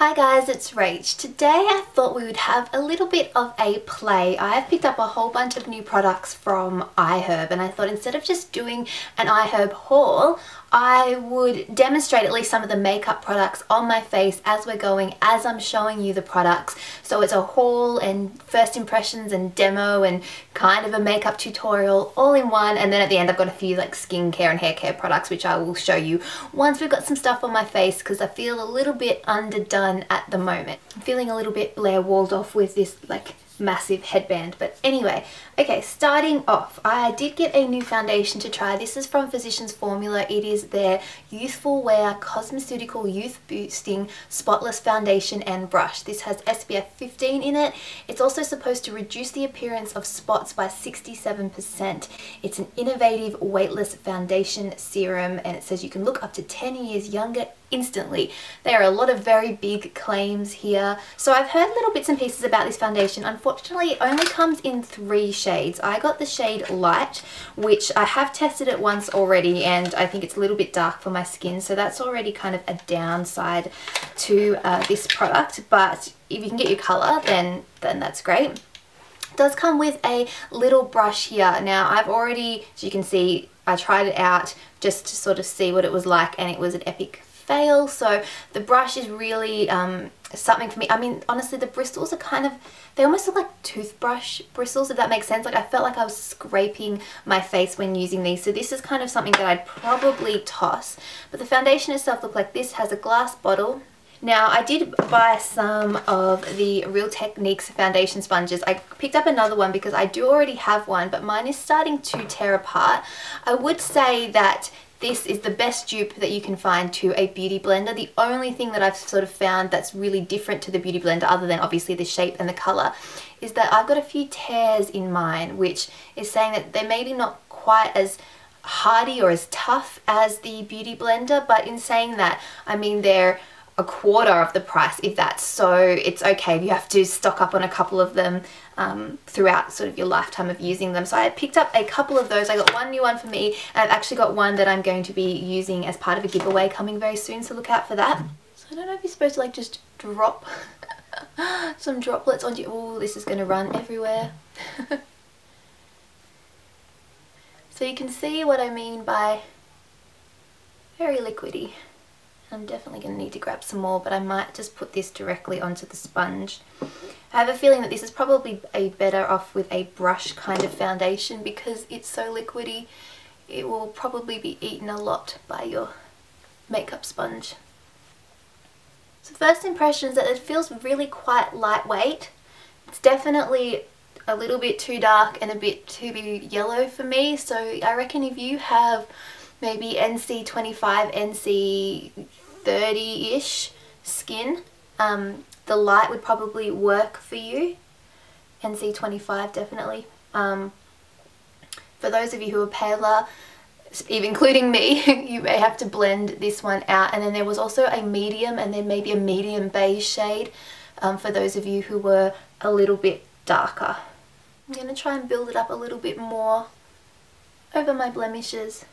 Hi guys, it's Rach. Today I thought we would have a little bit of a play. I have picked up a whole bunch of new products from iHerb and I thought instead of just doing an iHerb haul, I would demonstrate at least some of the makeup products on my face as we're going, as I'm showing you the products. So it's a haul and first impressions and demo and kind of a makeup tutorial all in one, and then at the end I've got a few like skincare and hair care products which I will show you once we've got some stuff on my face because I feel a little bit underdone at the moment. I'm feeling a little bit Blair Waldorf with this like massive headband. But anyway, okay, starting off, I did get a new foundation to try. This is from Physicians Formula. It is their Youthful Wear Cosmeceutical Youth Boosting Spotless Foundation and Brush. This has SPF 15 in it. It's also supposed to reduce the appearance of spots by 67%. It's an innovative weightless foundation serum and it says you can look up to 10 years younger instantly. There are a lot of very big claims here. So I've heard little bits and pieces about this foundation. Unfortunately, it only comes in 3 shades. I got the shade Light, which I have tested it once already and I think it's a little bit dark for my skin, so that's already kind of a downside to this product. But if you can get your colour, then that's great. It does come with a little brush here. Now I've already, as you can see, I tried it out just to sort of see what it was like and it was an epic fail. So the brush is really something for me. I mean, honestly, the bristles are kind of, they almost look like toothbrush bristles, if that makes sense. Like I felt like I was scraping my face when using these. So this is kind of something that I'd probably toss. But the foundation itself looked like this. Has a glass bottle. Now I did buy some of the Real Techniques foundation sponges. I picked up another one because I do already have one, but mine is starting to tear apart. I would say that this is the best dupe that you can find to a beauty blender. The only thing that I've sort of found that's really different to the beauty blender, other than obviously the shape and the colour, is that I've got a few tears in mine, which is saying that they're maybe not quite as hardy or as tough as the beauty blender, but in saying that, I mean they're a quarter of the price, if that's, so it's okay if you have to stock up on a couple of them throughout sort of your lifetime of using them. So I picked up a couple of those. I got one new one for me and I've actually got one that I'm going to be using as part of a giveaway coming very soon, so look out for that. So I don't know if you're supposed to like just drop some droplets onto you. Oh, this is going to run everywhere. So you can see what I mean by very liquidy. I'm definitely going to need to grab some more, but I might just put this directly onto the sponge. I have a feeling that this is probably better off with a brush kind of foundation because it's so liquidy. It will probably be eaten a lot by your makeup sponge. So first impression is that it feels really quite lightweight. It's definitely a little bit too dark and a bit too yellow for me, so I reckon if you have maybe NC 25, NC 30-ish skin, the light would probably work for you. NC 25 definitely. For those of you who are paler, even including me, you may have to blend this one out. And then there was also a medium and then maybe a medium beige shade for those of you who were a little bit darker. I'm going to try and build it up a little bit more over my blemishes.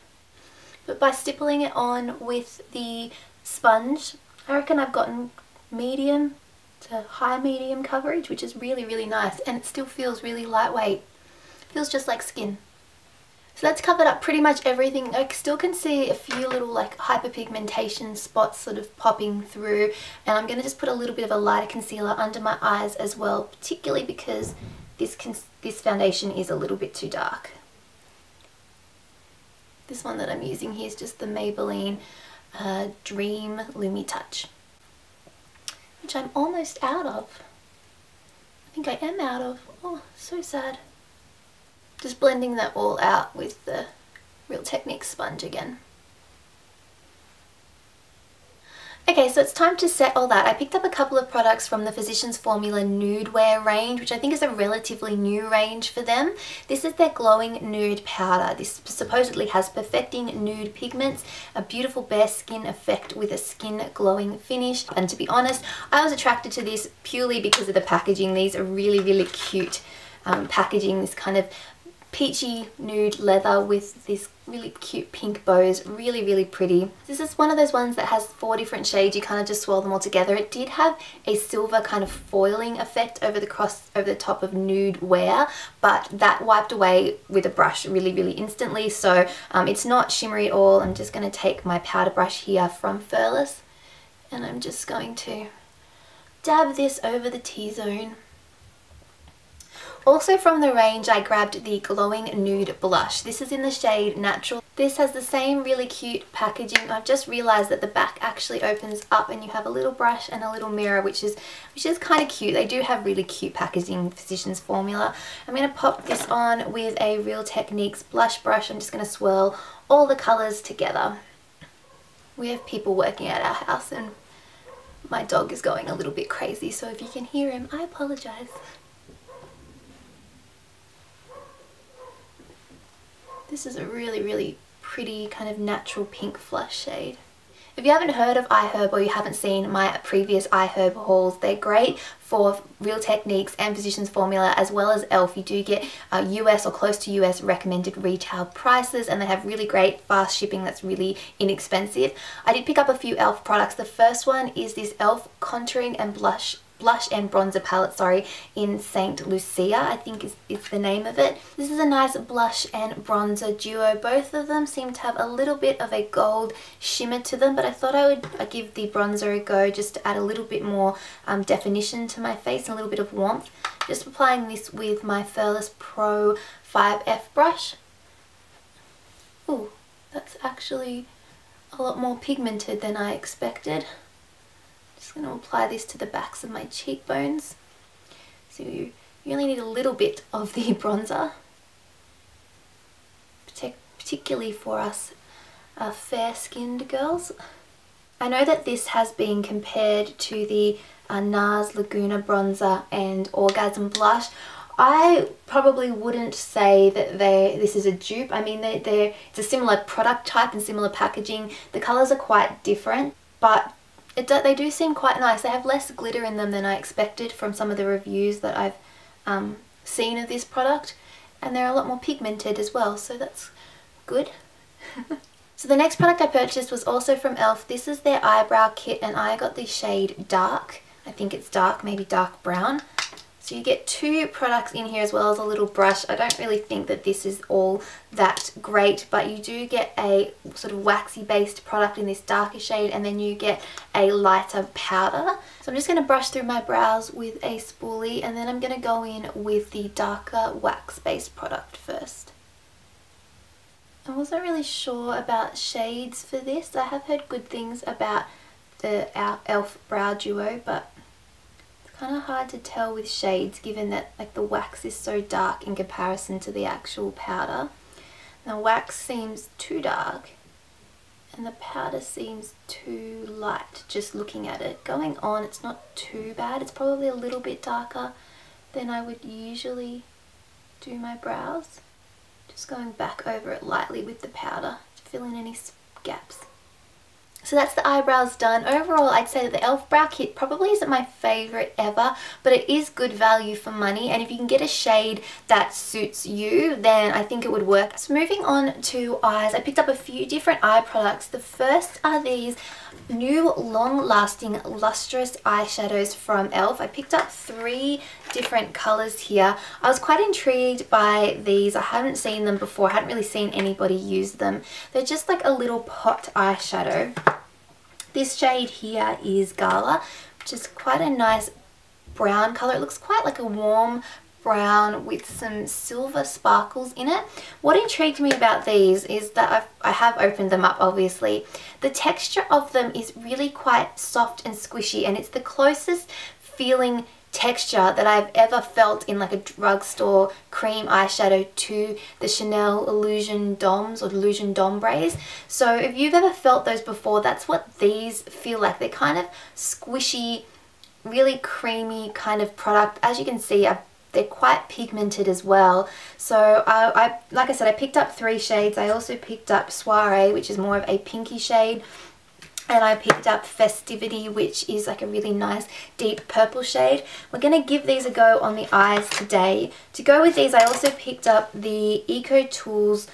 But by stippling it on with the sponge, I reckon I've gotten medium to high medium coverage, which is really, really nice, and it still feels really lightweight. Feels just like skin. So that's covered up pretty much everything. I still can see a few little like hyperpigmentation spots sort of popping through, and I'm going to just put a little bit of a lighter concealer under my eyes as well, particularly because this foundation is a little bit too dark. This one that I'm using here is just the Maybelline Dream Lumi Touch, which I'm almost out of. I think I am out of. Oh, so sad. Just blending that all out with the Real Techniques sponge again. Okay, so it's time to set all that. I picked up a couple of products from the Physicians Formula Nude Wear range, which I think is a relatively new range for them. This is their Glowing Nude Powder. This supposedly has perfecting nude pigments, a beautiful bare skin effect with a skin glowing finish. And to be honest, I was attracted to this purely because of the packaging. These are really, really cute packaging, this kind of peachy nude leather with this really cute pink bows. Really, really pretty. This is one of those ones that has 4 different shades. You kind of just swirl them all together. It did have a silver kind of foiling effect over the top of nude wear, but that wiped away with a brush really, really instantly. So it's not shimmery at all. I'm just going to take my powder brush here from Festivity, and I'm just going to dab this over the T-zone. Also from the range, I grabbed the Glowing Nude Blush. This is in the shade Natural. This has the same really cute packaging. I've just realised that the back actually opens up and you have a little brush and a little mirror, which is kind of cute. They do have really cute packaging, Physicians Formula. I'm going to pop this on with a Real Techniques blush brush. I'm just going to swirl all the colours together. We have people working at our house and my dog is going a little bit crazy, so if you can hear him, I apologise. This is a really, really pretty kind of natural pink flush shade. If you haven't heard of iHerb or you haven't seen my previous iHerb hauls, they're great for Real Techniques and Physicians Formula as well as E.L.F. You do get US or close to US recommended retail prices, and they have really great fast shipping that's really inexpensive. I did pick up a few E.L.F. products. The first one is this E.L.F. Contouring and Blush and Bronzer palette, sorry, in Saint Lucia, I think is the name of it. This is a nice blush and bronzer duo. Both of them seem to have a little bit of a gold shimmer to them, but I thought I would give the bronzer a go just to add a little bit more definition to my face and a little bit of warmth. Just applying this with my Festivity Pro 5F brush. Ooh, that's actually a lot more pigmented than I expected. Just going to apply this to the backs of my cheekbones. So you only need a little bit of the bronzer, particularly for us fair-skinned girls. I know that this has been compared to the NARS Laguna bronzer and Orgasm blush. I probably wouldn't say that this is a dupe. I mean, it's a similar product type and similar packaging. The colours are quite different, but they do seem quite nice. They have less glitter in them than I expected from some of the reviews that I've seen of this product, and they're a lot more pigmented as well, so that's good. So the next product I purchased was also from E.L.F. This is their Eyebrow Kit, and I got the shade Dark. I think it's dark, maybe dark brown. So you get 2 products in here as well as a little brush. I don't really think that this is all that great, but you do get a sort of waxy based product in this darker shade, and then you get a lighter powder. So I'm just going to brush through my brows with a spoolie, and then I'm going to go in with the darker wax based product first. I wasn't really sure about shades for this. I have heard good things about the E.L.F. brow duo, but kind of hard to tell with shades given that like the wax is so dark in comparison to the actual powder. The wax seems too dark and the powder seems too light just looking at it. Going on, it's not too bad. It's probably a little bit darker than I would usually do my brows. Just going back over it lightly with the powder to fill in any gaps. So that's the eyebrows done. Overall, I'd say that the E.L.F. brow kit probably isn't my favourite ever, but it is good value for money, and if you can get a shade that suits you, then I think it would work. So moving on to eyes, I picked up a few different eye products. The first are these new long-lasting lustrous eyeshadows from E.L.F. I picked up 3 different colours here. I was quite intrigued by these. I haven't seen them before. I hadn't really seen anybody use them. They're just like a little pot eyeshadow. This shade here is Gala, which is quite a nice brown colour. It looks quite like a warm brown with some silver sparkles in it. What intrigued me about these is that I have opened them up obviously. The texture of them is really quite soft and squishy, and it's the closest feeling texture that I've ever felt in like a drugstore cream eyeshadow to the Chanel Illusion Doms or Illusion Dombres. So if you've ever felt those before, that's what these feel like. They're kind of squishy, really creamy kind of product. As you can see, they're quite pigmented as well. So like I said, I picked up 3 shades. I also picked up Soiree, which is more of a pinky shade. And I picked up Festivity, which is like a really nice deep purple shade. We're going to give these a go on the eyes today. To go with these, I also picked up the EcoTools.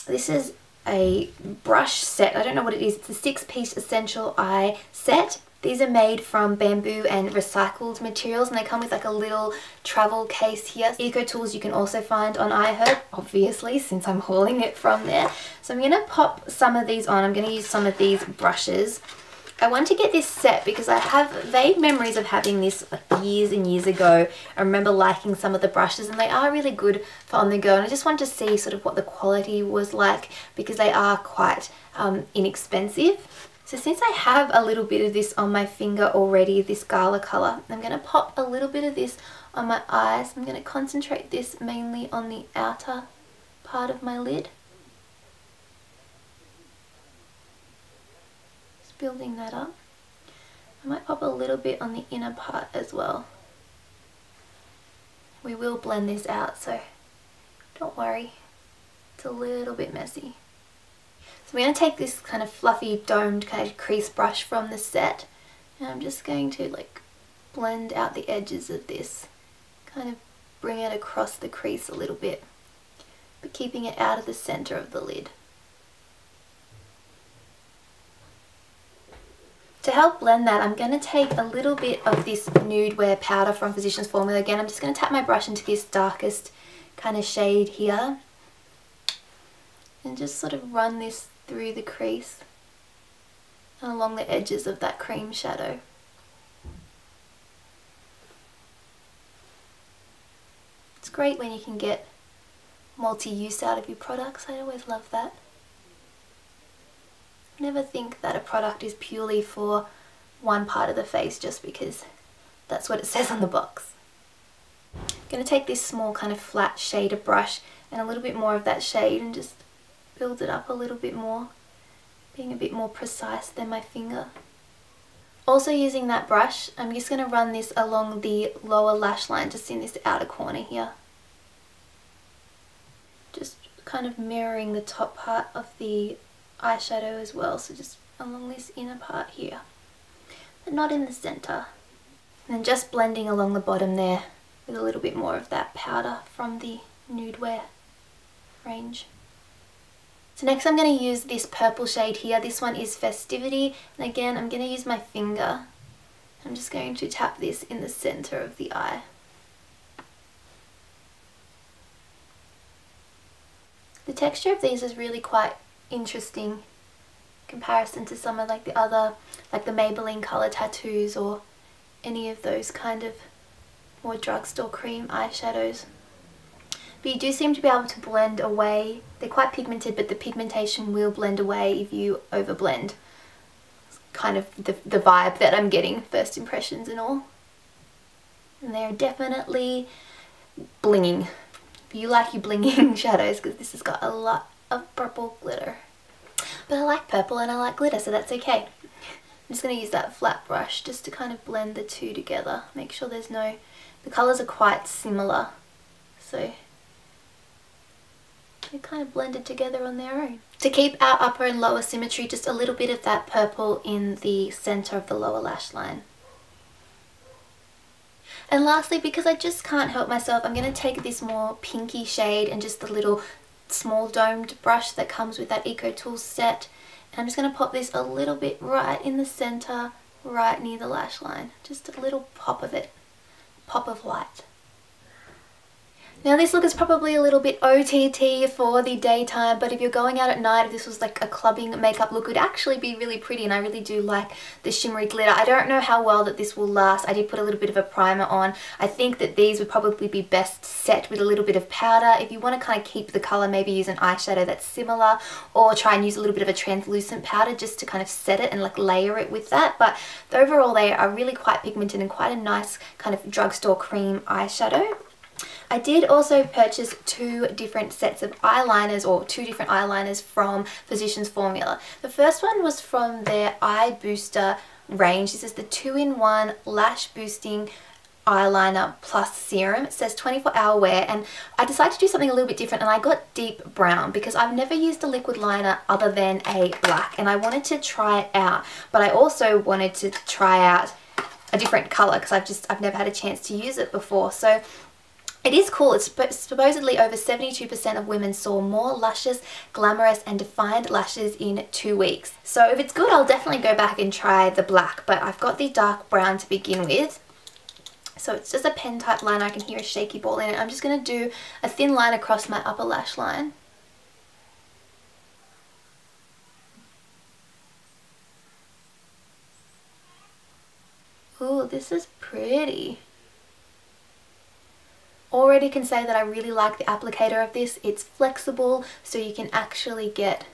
This is a brush set. I don't know what it is. It's a 6-piece essential eye set. These are made from bamboo and recycled materials, and they come with like a little travel case here. EcoTools you can also find on iHerb, obviously, since I'm hauling it from there. So I'm going to pop some of these on. I'm going to use some of these brushes. I want to get this set because I have vague memories of having this like years and years ago. I remember liking some of the brushes, and they are really good for on the go, and I just wanted to see sort of what the quality was like because they are quite inexpensive. So since I have a little bit of this on my finger already, this Gala colour, I'm going to pop a little bit of this on my eyes. I'm going to concentrate this mainly on the outer part of my lid. Just building that up. I might pop a little bit on the inner part as well. We will blend this out, so don't worry. It's a little bit messy. So I'm going to take this kind of fluffy domed kind of crease brush from the set, and I'm just going to like blend out the edges of this, kind of bring it across the crease a little bit, but keeping it out of the center of the lid. To help blend that, I'm going to take a little bit of this Nude Wear powder from Physicians Formula. Again, I'm just going to tap my brush into this darkest kind of shade here and just sort of run this through the crease and along the edges of that cream shadow. It's great when you can get multi-use out of your products. I always love that. Never think that a product is purely for one part of the face just because that's what it says on the box. I'm going to take this small kind of flat shader brush and a little bit more of that shade and just build it up a little bit more, being a bit more precise than my finger. Also using that brush, I'm just going to run this along the lower lash line, just in this outer corner here. Just kind of mirroring the top part of the eyeshadow as well, so just along this inner part here, but not in the center. And then just blending along the bottom there with a little bit more of that powder from the Nude Wear range. So next I'm going to use this purple shade here. This one is Festivity, and again I'm going to use my finger. I'm just going to tap this in the center of the eye. The texture of these is really quite interesting in comparison to some of like the other, like the Maybelline Color Tattoos or any of those kind of more drugstore cream eyeshadows. But you do seem to be able to blend away. They're quite pigmented, but the pigmentation will blend away if you overblend. It's kind of the vibe that I'm getting, first impressions and all. And they're definitely blinging. If you like your blinging shadows, because this has got a lot of purple glitter. But I like purple and I like glitter, so that's okay. I'm just going to use that flat brush just to kind of blend the two together. Make sure there's no... The colours are quite similar, so they're kind of blended together on their own. To keep our upper and lower symmetry, just a little bit of that purple in the centre of the lower lash line. And lastly, because I just can't help myself, I'm going to take this more pinky shade and just the little small domed brush that comes with that EcoTools set. And I'm just going to pop this a little bit right in the centre, right near the lash line. Just a little pop of it. Pop of light. Now this look is probably a little bit OTT for the daytime, but if you're going out at night, if this was like a clubbing makeup look, it would actually be really pretty, and I really do like the shimmery glitter. I don't know how well that this will last. I did put a little bit of a primer on. I think that these would probably be best set with a little bit of powder. If you want to kind of keep the colour, maybe use an eyeshadow that's similar, or try and use a little bit of a translucent powder just to kind of set it and like layer it with that. But overall they are really quite pigmented and quite a nice kind of drugstore cream eyeshadow. I did also purchase two different sets of eyeliners, or two different eyeliners from Physicians Formula. The first one was from their Eye Booster range. This is the 2-in-1 lash boosting eyeliner plus serum. It says 24-hour wear, and I decided to do something a little bit different, and I got deep brown because I've never used a liquid liner other than a black, and I wanted to try it out, but I also wanted to try out a different color because I've never had a chance to use it before. So it is cool. It's supposedly over 72% of women saw more luscious, glamorous and defined lashes in 2 weeks. So if it's good, I'll definitely go back and try the black, but I've got the dark brown to begin with. So it's just a pen type liner. I can hear a shaky ball in it. I'm just going to do a thin line across my upper lash line. Ooh, this is pretty. Already can say that I really like the applicator of this. It's flexible, so you can actually get,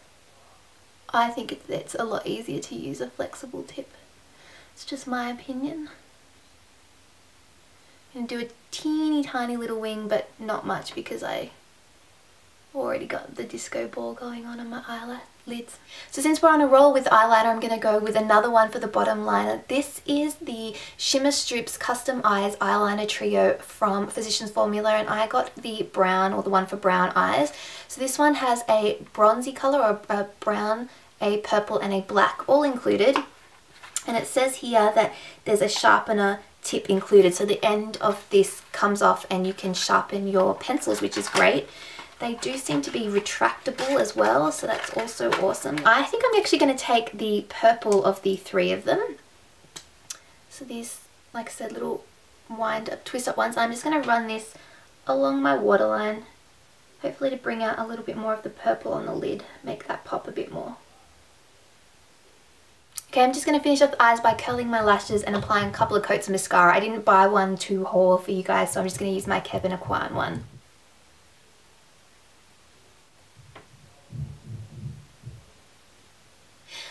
I think it's a lot easier to use a flexible tip. It's just my opinion. I'm going to do a teeny tiny little wing, but not much because I already got the disco ball going on my eyelids. So since we're on a roll with eyeliner, I'm going to go with another one for the bottom liner. This is the Shimmer Strips Custom Eyes Eyeliner Trio from Physicians Formula, and I got the brown, or the one for brown eyes. So this one has a bronzy colour, or a brown, a purple and a black all included. And it says here that there's a sharpener tip included, so the end of this comes off and you can sharpen your pencils, which is great. They do seem to be retractable as well, so that's also awesome. I think I'm actually going to take the purple of the 3 of them. So these, like I said, little wind up, twist up ones. I'm just going to run this along my waterline, hopefully to bring out a little bit more of the purple on the lid, make that pop a bit more. Okay, I'm just going to finish off the eyes by curling my lashes and applying a couple of coats of mascara. I didn't buy one to haul for you guys, so I'm just going to use my Kevin Aquan one.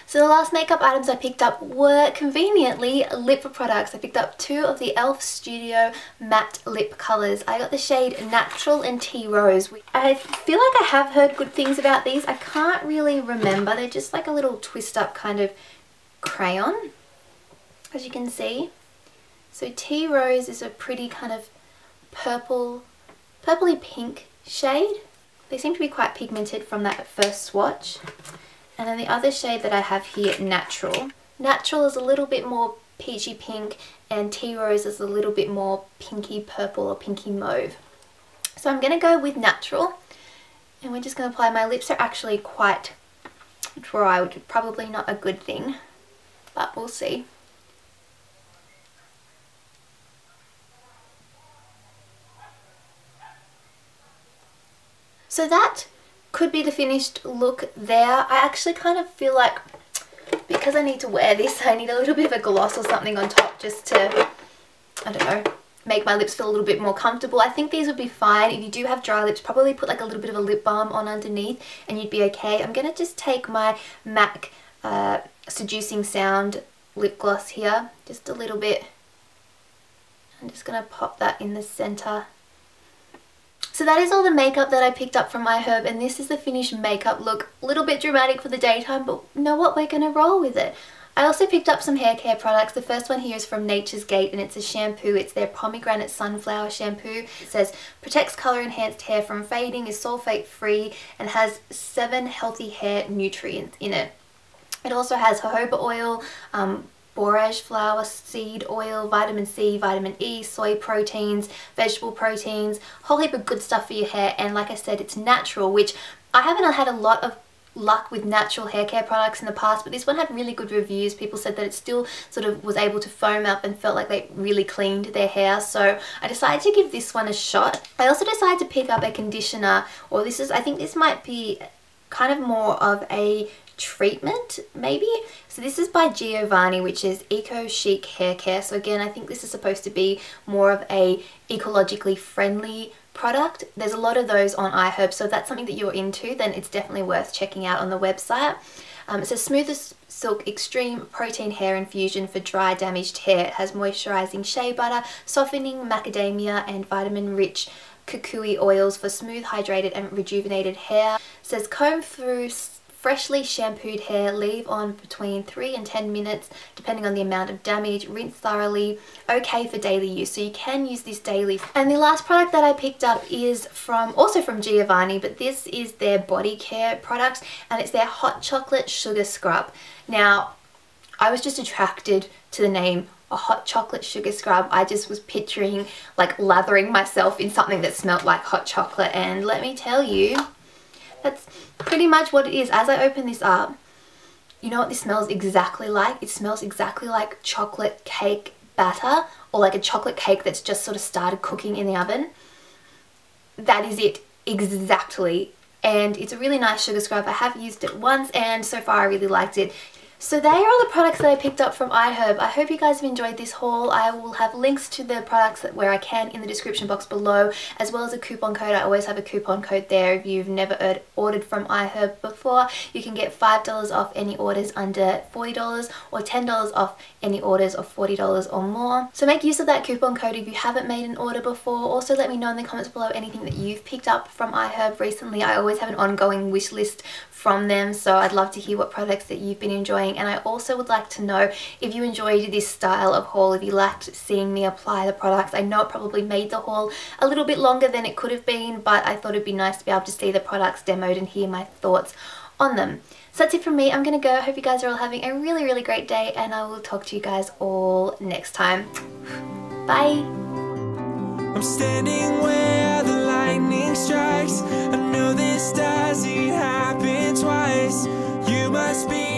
So the last makeup items I picked up were conveniently lip products. I picked up 2 of the E.L.F. Studio Matte Lip Colours. I got the shade Natural and Tea Rose. I feel like I have heard good things about these. I can't really remember. They're just like a little twist up kind of crayon, as you can see. So Tea Rose is a pretty kind of purpley pink shade. They seem to be quite pigmented from that first swatch. And then the other shade that I have here, Natural. Natural is a little bit more peachy pink, and Tea Rose is a little bit more pinky purple or pinky mauve. So I'm going to go with Natural, and we're just going to apply. My lips are actually quite dry, which is probably not a good thing, but we'll see. So that could be the finished look there. I actually kind of feel like, because I need to wear this, I need a little bit of a gloss or something on top just to, I don't know, make my lips feel a little bit more comfortable. I think these would be fine. If you do have dry lips, probably put like a little bit of a lip balm on underneath and you'd be okay. I'm going to just take my MAC Seducing Sound lip gloss here, just a little bit. I'm just going to pop that in the center. So that is all the makeup that I picked up from iHerb, and this is the finished makeup look. A little bit dramatic for the daytime, but you know what, we're going to roll with it. I also picked up some hair care products. The first one here is from Nature's Gate, and it's a shampoo. It's their Pomegranate Sunflower Shampoo. It says, protects colour enhanced hair from fading, is sulfate free, and has 7 healthy hair nutrients in it. It also has jojoba oil, borage flower seed oil, vitamin C, vitamin E, soy proteins, vegetable proteins, whole heap of good stuff for your hair. And like I said, it's natural, which I haven't had a lot of luck with natural hair care products in the past, but this one had really good reviews. People said that it still sort of was able to foam up and felt like they really cleaned their hair, so I decided to give this one a shot. I also decided to pick up a conditioner, or this is, I think this might be kind of more of a treatment maybe. So this is by Giovanni, which is Chic Haircare. So again, I think this is supposed to be more of a ecologically friendly product. There's a lot of those on iHerb, so if that's something that you're into, then it's definitely worth checking out on the website. It says Smooth as Silk Extreme Protein Hair Infusion for dry damaged hair. It has moisturizing shea butter, softening macadamia and vitamin rich kukui oils for smooth, hydrated and rejuvenated hair. It says comb through freshly shampooed hair, leave on between 3 and 10 minutes depending on the amount of damage, rinse thoroughly, okay for daily use, so you can use this daily. And the last product that I picked up is also from Giovanni, but this is their body care product and it's their hot chocolate sugar scrub. Now I was just attracted to the name a hot chocolate sugar scrub. I just was picturing like lathering myself in something that smelled like hot chocolate, and let me tell you, that's pretty much what it is. As I open this up, you know what this smells exactly like? It smells exactly like chocolate cake batter, or like a chocolate cake that's just sort of started cooking in the oven. That is it exactly, and it's a really nice sugar scrub. I have used it once and so far I really liked it. So they are all the products that I picked up from iHerb. I hope you guys have enjoyed this haul. I will have links to the products where I can in the description box below, as well as a coupon code. I always have a coupon code there. If you've never ordered from iHerb before, you can get $5 off any orders under $40 or $10 off any orders of $40 or more. So make use of that coupon code if you haven't made an order before. Also let me know in the comments below anything that you've picked up from iHerb recently. I always have an ongoing wish list from them, so I'd love to hear what products that you've been enjoying. And I also would like to know if you enjoyed this style of haul, if you liked seeing me apply the products. I know it probably made the haul a little bit longer than it could have been, but I thought it'd be nice to be able to see the products demoed and hear my thoughts on them. So that's it from me. I'm gonna go. I hope you guys are all having a really, really great day, and I will talk to you guys all next time. Bye! I'm standing where the lightning strikes. I know this doesn't happen twice. You must be